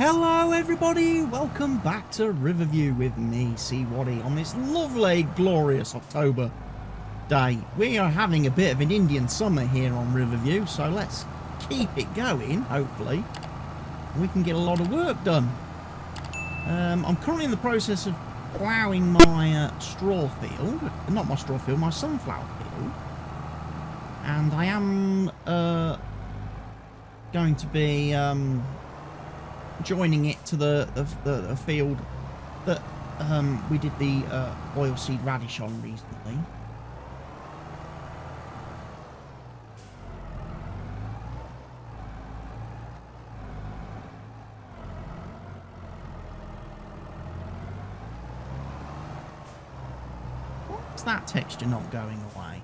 Hello everybody, welcome back to Riverview with me, Waddy, on this lovely, glorious October day. We are having a bit of an Indian summer here on Riverview, so let's keep it going, hopefully. We can get a lot of work done. I'm currently in the process of ploughing my straw field, not my straw field, my sunflower field. And I am going to be joining it to the field that we did the oilseed radish on recently. What's that texture not going away?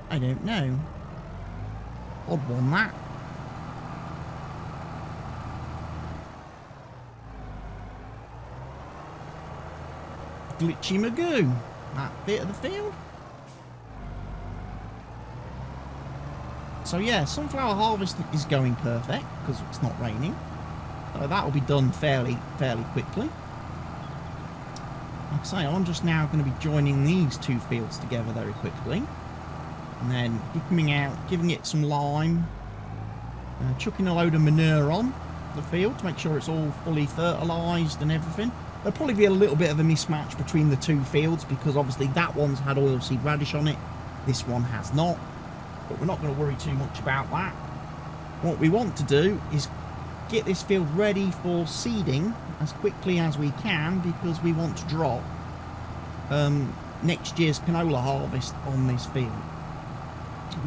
I don't know. Odd one, that. Glitchy Magoo. That bit of the field. So yeah, sunflower harvest is going perfect because it's not raining. So that will be done fairly quickly. Like I say, I'm just now going to be joining these two fields together very quickly. And then coming out, giving it some lime, chucking a load of manure on the field to make sure it's all fully fertilised and everything. There'll probably be a little bit of a mismatch between the two fields because obviously that one's had oilseed radish on it, this one has not. But we're not going to worry too much about that. What we want to do is get this field ready for seeding as quickly as we can because we want to drop next year's canola harvest on this field.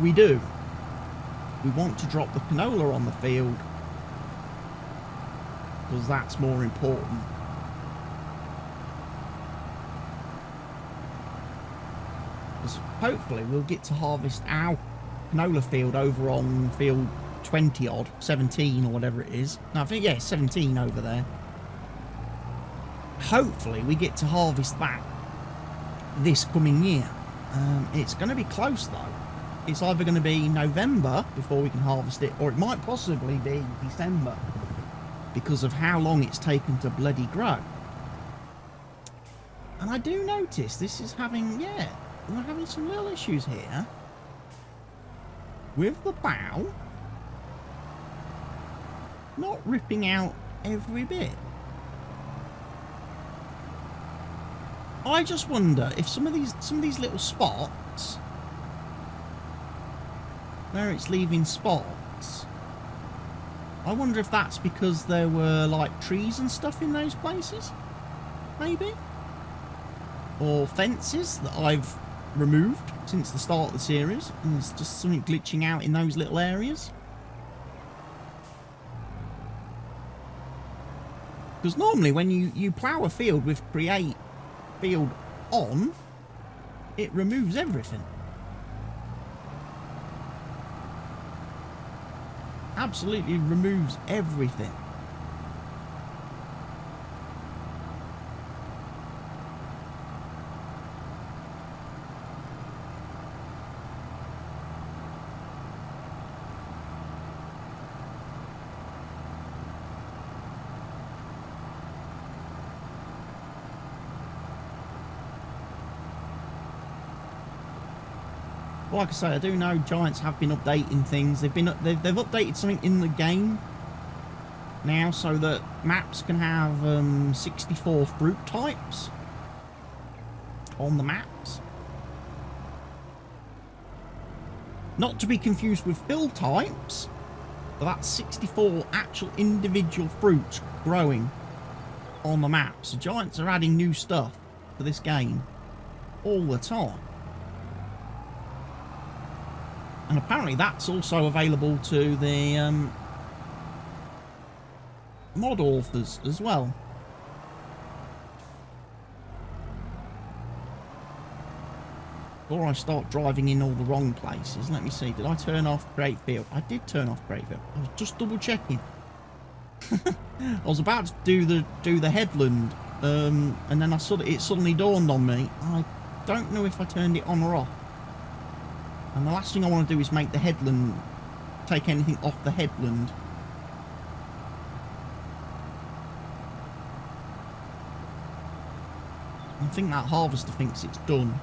We do. We want to drop the canola on the field because that's more important. Because hopefully we'll get to harvest our canola field over on field 20 odd, 17 or whatever it is. No, I think, yeah, 17 over there. Hopefully we get to harvest that this coming year. It's going to be close though. It's either going to be November before we can harvest it, or it might possibly be December because of how long it's taken to bloody grow. And I do notice this is having, yeah, we're having some little issues here with the bow not ripping out every bit. I just wonder if some of these little spots where it's leaving spots, I wonder if that's because there were like trees and stuff in those places, maybe, or fences that I've removed since the start of the series and there's just something glitching out in those little areas. Because normally when you plough a field with create field on, it removes everything. Absolutely removes everything. Like I say, I do know Giants have been updating things. They've updated something in the game now so that maps can have 64 fruit types on the maps. Not to be confused with fill types, but that's 64 actual individual fruits growing on the map. So Giants are adding new stuff to this game all the time. And apparently that's also available to the mod authors as well. Before I start driving in all the wrong places, let me see, did I turn off Great Field? I did turn off Great Field. I was just double checking. I was about to do the headland, and then it suddenly dawned on me, I don't know if I turned it on or off. And the last thing I want to do is make the headland, take anything off the headland. I think that harvester thinks it's done.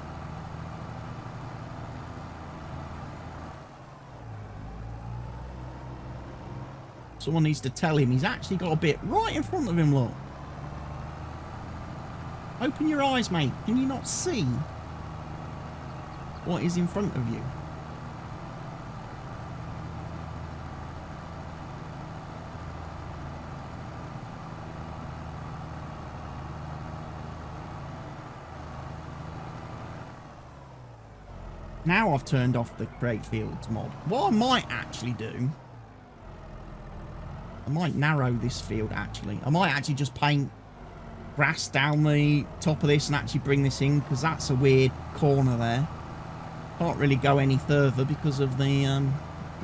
Someone needs to tell him he's actually got a bit right in front of him, look. Open your eyes, mate. Can you not see what is in front of you? Now I've turned off the create fields mod. What I might actually do, I might narrow this field actually. I might actually just paint grass down the top of this and actually bring this in, because that's a weird corner there. Can't really go any further because of the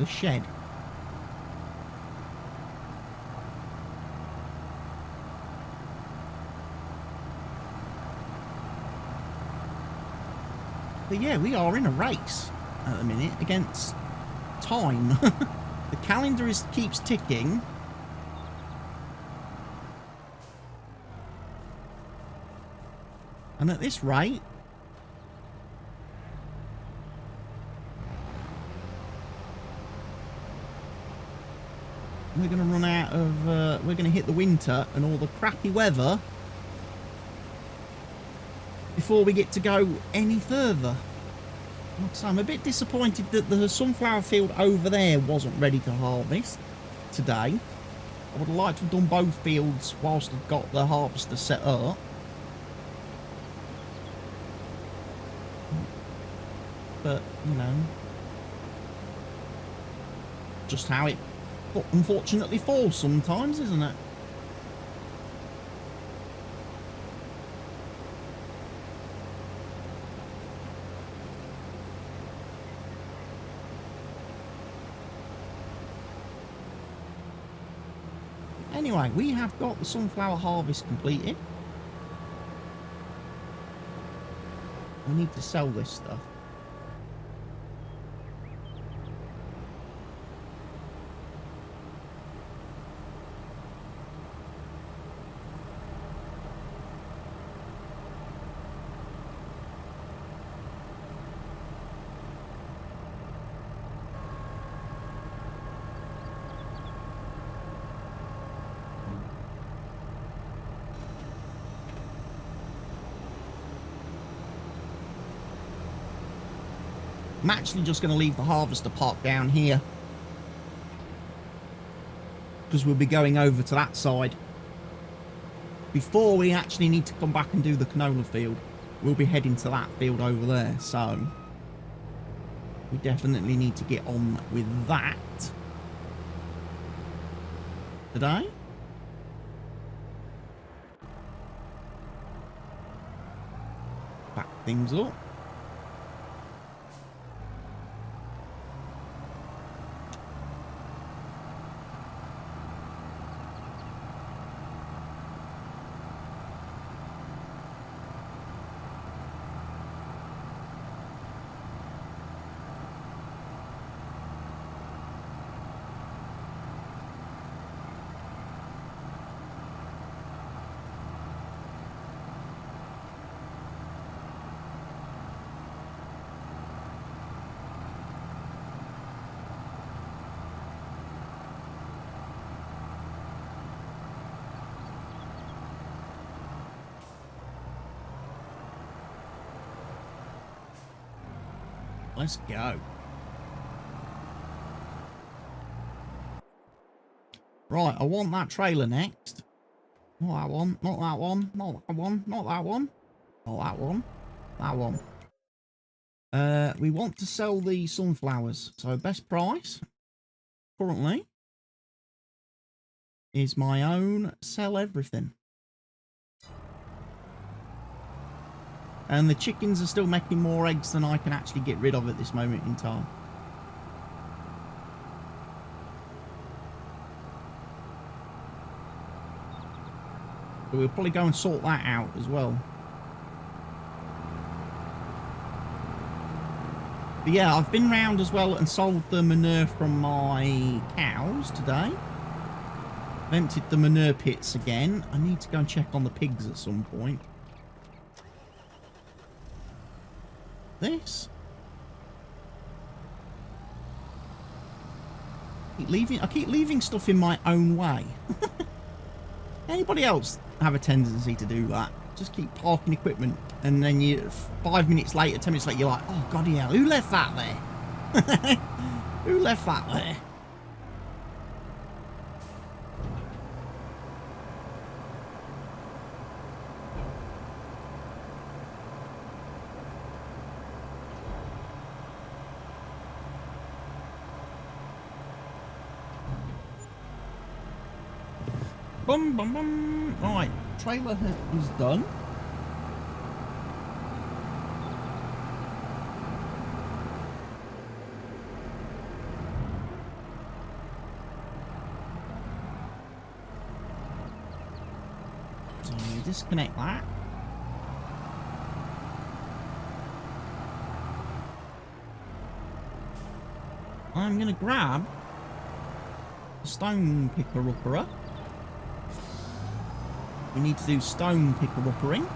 shed. But yeah, we are in a race at the minute against time. The calendar keeps ticking. And at this rate, we're going to run out of, we're going to hit the winter and all the crappy weather before we get to go any further. So I'm a bit disappointed that the sunflower field over there wasn't ready to harvest today. I would have liked to have done both fields whilst I've got the harvester set up. But, you know, just how it unfortunately falls sometimes, isn't it? Anyway, we have got the sunflower harvest completed. We need to sell this stuff. I'm actually just going to leave the harvester park down here, because we'll be going over to that side. Before we actually need to come back and do the canola field, we'll be heading to that field over there. So we definitely need to get on with that today. Back things up. Let's go. Right, I want that trailer next. Not that one, not that one, not that one, not that one, not that one, that one. We want to sell the sunflowers. So best price currently is my own sell everything. And the chickens are still making more eggs than I can actually get rid of at this moment in time. So we'll probably go and sort that out as well. But yeah, I've been round as well and sold the manure from my cows today. I've emptied the manure pits again. I need to go and check on the pigs at some point. This. I keep leaving stuff in my own way. Anybody else have a tendency to do that? Just keep parking equipment, and then 5 minutes later, 10 minutes later, you're like, oh god, yeah, who left that there? Who left that there? Bum, bum, bum. Right, trailer is done. So you disconnect that. I'm going to grab the stone picker-upper. We need to do stone picker-uppering.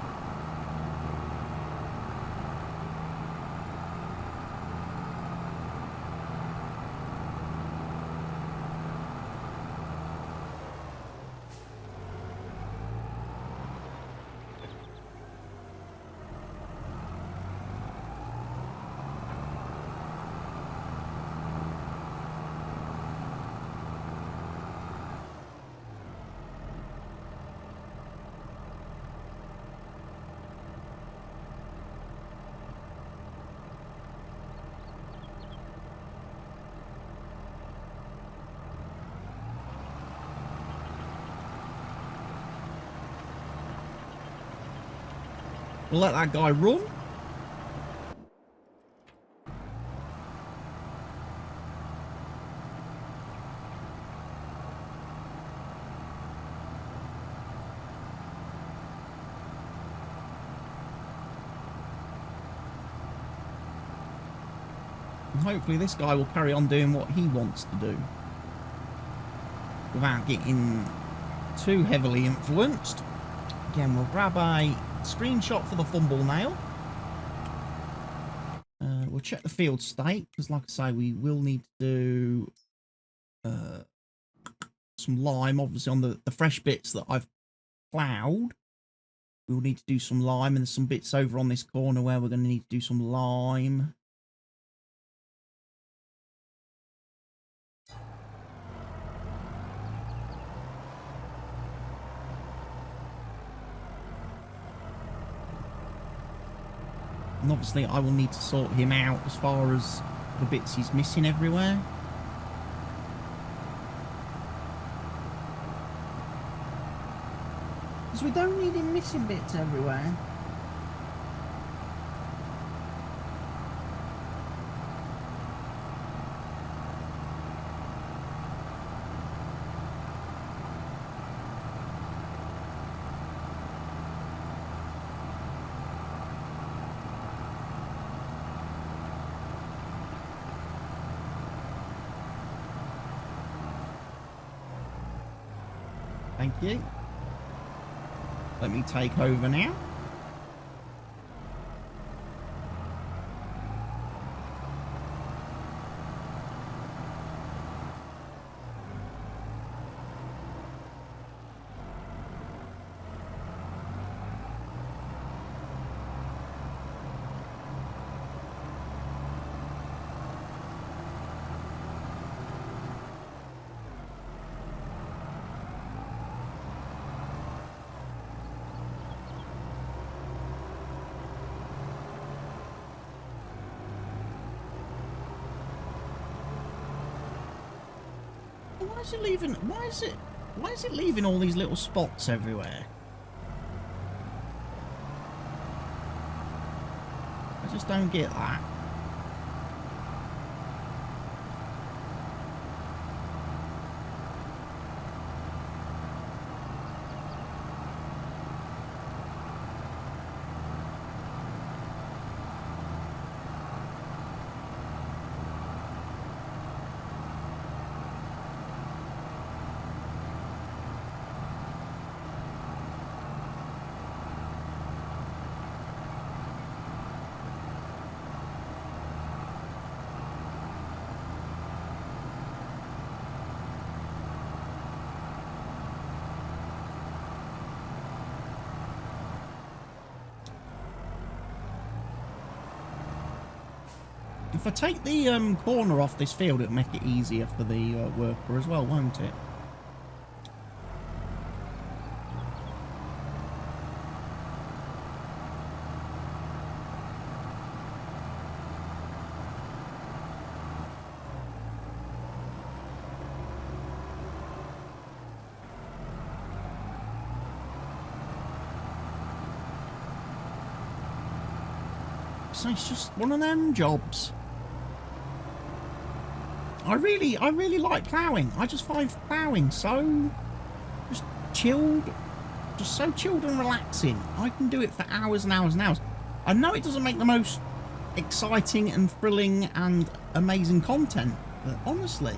We'll let that guy run. And hopefully this guy will carry on doing what he wants to do without getting too heavily influenced. Again, we'll grab a screenshot for the thumbnail. We'll check the field state, because like I say, we will need to do some lime, obviously on the fresh bits that I've ploughed. We'll need to do some lime, and there's some bits over on this corner where we're going to need to do some lime. And obviously I will need to sort him out as far as the bits he's missing everywhere. Because we don't need him missing bits everywhere. Thank you. Let me take over now. Why is it leaving? Why is it leaving all these little spots everywhere? I just don't get that. If I take the corner off this field, it'll make it easier for the worker as well, won't it? So it's just one of them jobs. I really like ploughing. I just find ploughing so just chilled, just so chilled and relaxing. I can do it for hours and hours and hours. I know it doesn't make the most exciting and thrilling and amazing content, but honestly,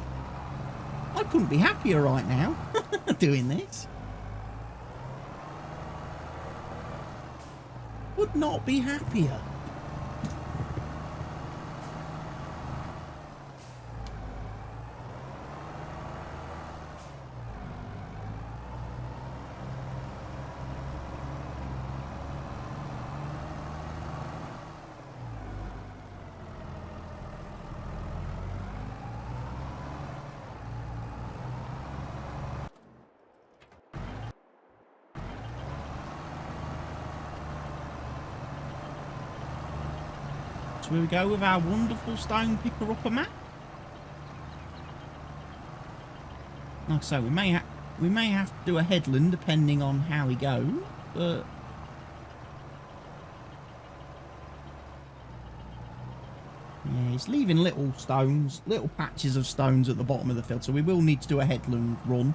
I couldn't be happier right now doing this. Would not be happier. So here we go with our wonderful stone picker upper map. Like I say, we may have to do a headland depending on how he goes, but yeah, he's leaving little stones, little patches of stones at the bottom of the field, so we will need to do a headland run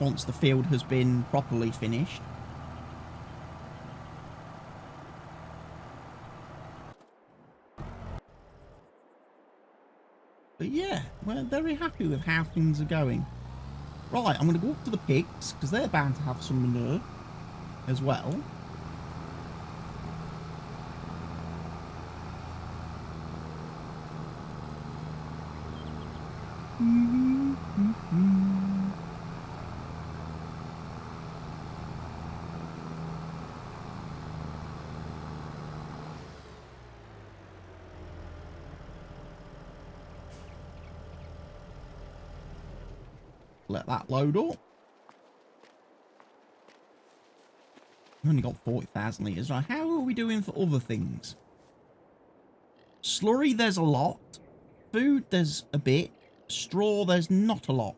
once the field has been properly finished. But yeah, we're very happy with how things are going. Right, I'm going to go up to the pigs, because they're bound to have some manure as well. Let that load up. Only got 40,000 litres. Right, how are we doing for other things? Slurry, there's a lot. Food, there's a bit. Straw, there's not a lot.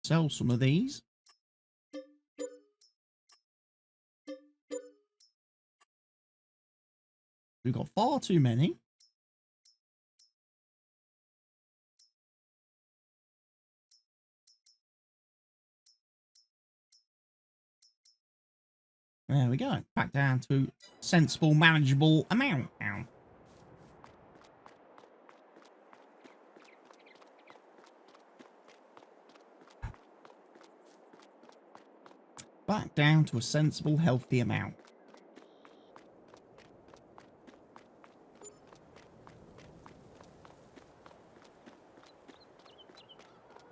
Sell some of these. We've got far too many. There we go. Back down to sensible, manageable amount now. Back down to a sensible, healthy amount.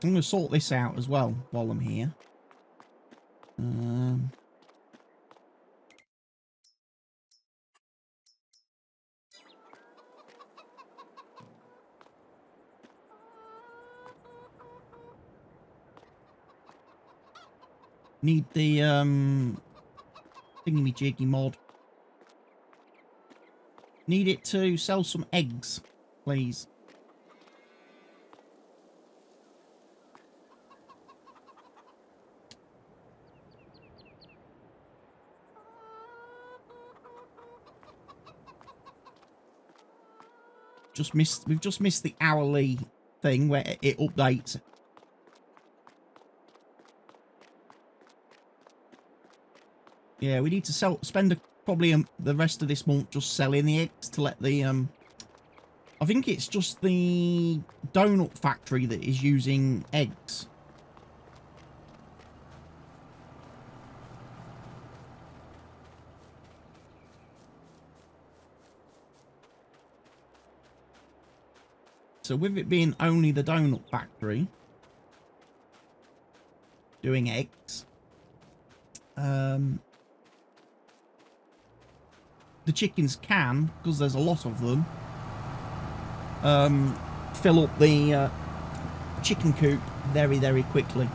I'm going to sort this out as well while I'm here. Need the thingy-majiggy mod. Need it to sell some eggs, please. We've just missed the hourly thing where it updates. Yeah, we need to spend probably the rest of this month just selling the eggs to let the I think it's just the donut factory that is using eggs. So with it being only the donut factory doing eggs, the chickens can, because there's a lot of them, fill up the chicken coop very, very quickly.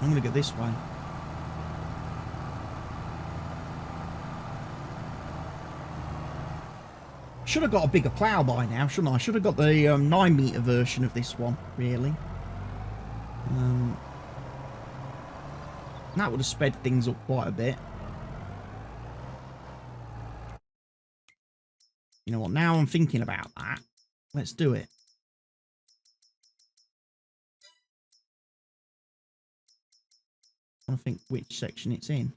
I'm going to go this way. Should have got a bigger plough by now, shouldn't I? I should have got the 9-metre version of this one, really. That would have sped things up quite a bit. You know what? Now I'm thinking about that. Let's do it. I want to think which section it's in.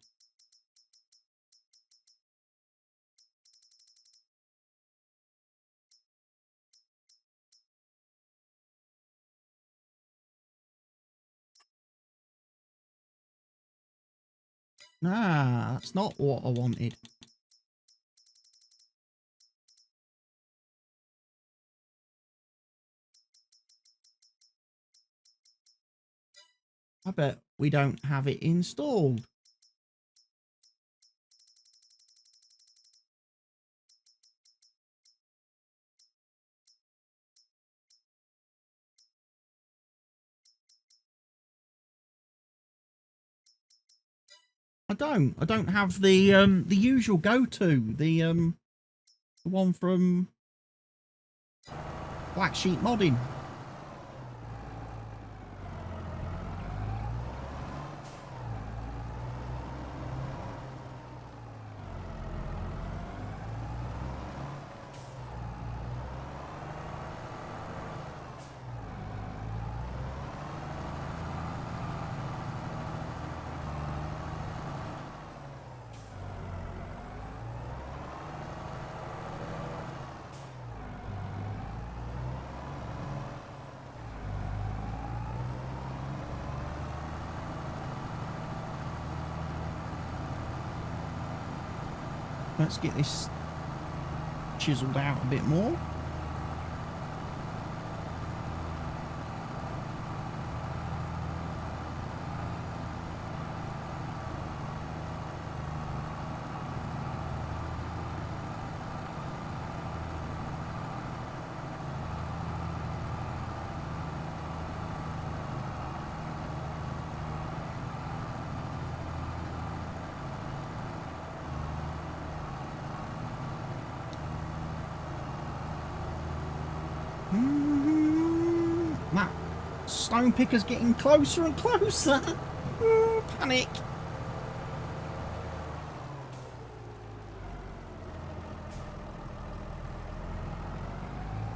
Nah, that's not what I wanted. I bet we don't have it installed. I don't have the usual go-to, the one from Black Sheep Modding. Let's get this chiseled out a bit more. That stone picker's getting closer and closer. Panic.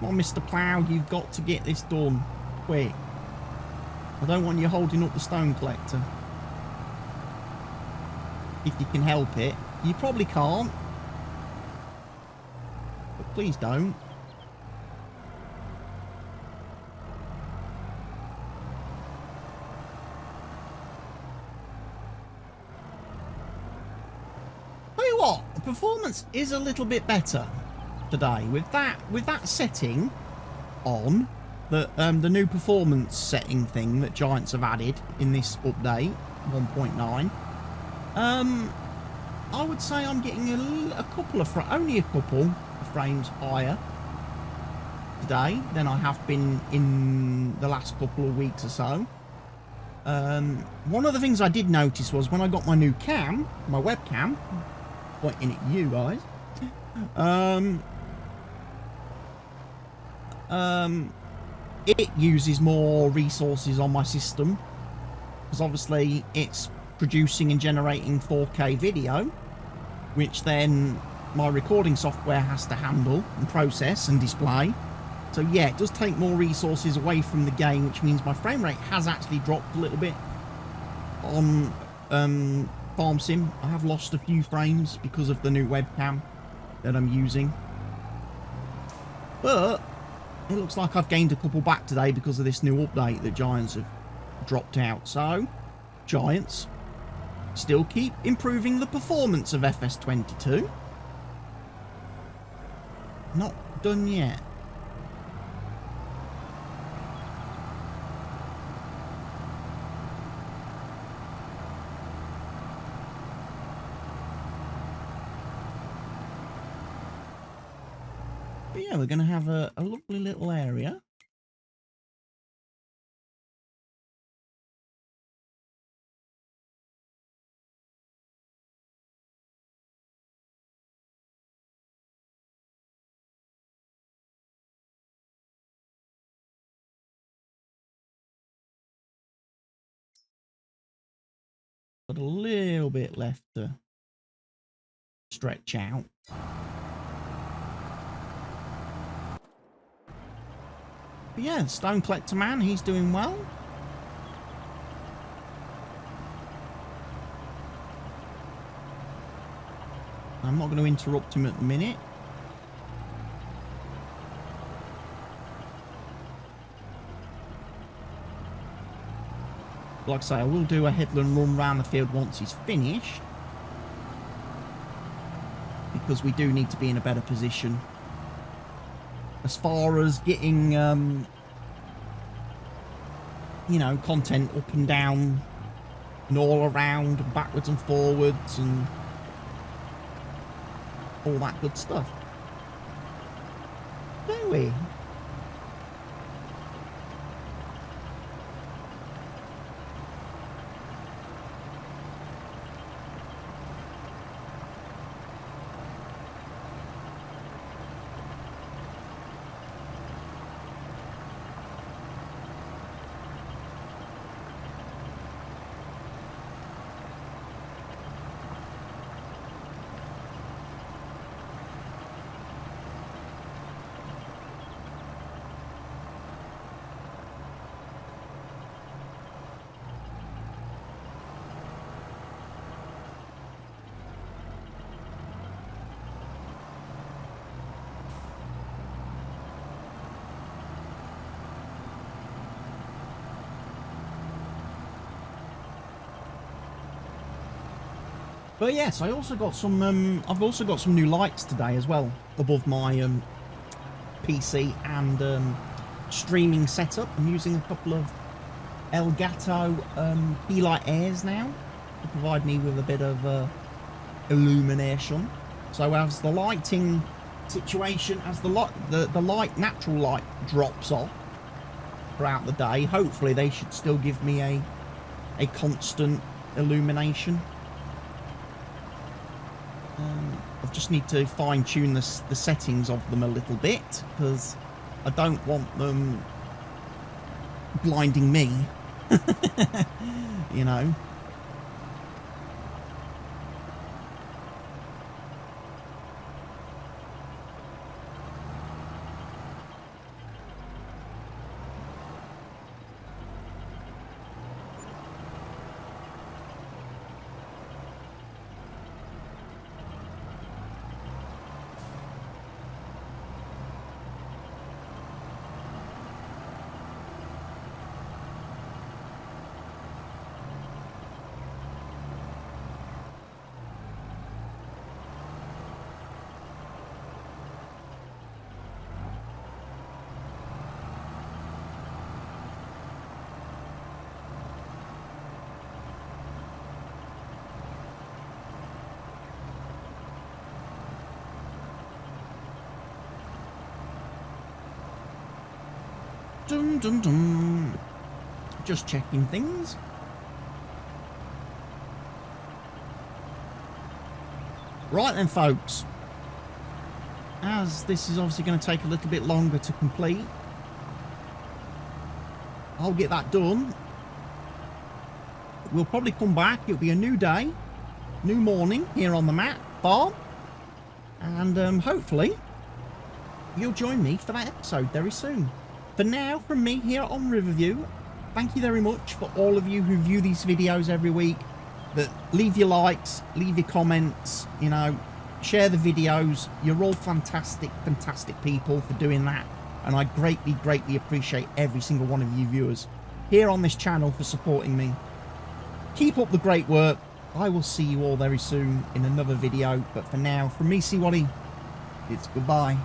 Come on, Mr. Plough, you've got to get this done quick. I don't want you holding up the stone collector. If you can help it. You probably can't. But please don't. Performance is a little bit better today with that setting on, the new performance setting thing that Giants have added in this update 1.9. I would say I'm getting only a couple of frames higher today than I have been in the last couple of weeks or so. One of the things I did notice was when I got my new cam, my webcam, pointing at you guys, it uses more resources on my system, because obviously it's producing and generating 4K video, which then my recording software has to handle and process and display. So yeah, it does take more resources away from the game, which means my frame rate has actually dropped a little bit on Farm Sim. I have lost a few frames because of the new webcam that I'm using, but it looks like I've gained a couple back today because of this new update that Giants have dropped out. So Giants, still keep improving the performance of FS22. Not done yet. But yeah, we're going to have a lovely little area. Got a little bit left to stretch out. But yeah, the stone collector man, he's doing well. I'm not going to interrupt him at the minute. Like I say, I will do a headland run around the field once he's finished, because we do need to be in a better position as far as getting, you know, content up and down and all around and backwards and forwards and all that good stuff. Do we? But yes, I also got some. I've also got some new lights today as well above my PC and streaming setup. I'm using a couple of Elgato key light airs now to provide me with a bit of illumination. So as the lighting situation, as the light natural light drops off throughout the day, hopefully they should still give me a constant illumination. I just need to fine-tune the settings of them a little bit, because I don't want them blinding me, you know. Dun, dun, dun. Just checking things. Right then, folks. As this is obviously going to take a little bit longer to complete, I'll get that done. We'll probably come back. It'll be a new day, new morning here on the farm. And hopefully you'll join me for that episode very soon. For now, from me here on Riverview, thank you very much for all of you who view these videos every week, that leave your likes, leave your comments, you know, share the videos. You're all fantastic, fantastic people for doing that. And I greatly, greatly appreciate every single one of you viewers here on this channel for supporting me. Keep up the great work. I will see you all very soon in another video. But for now, from me, C Waddy, it's goodbye.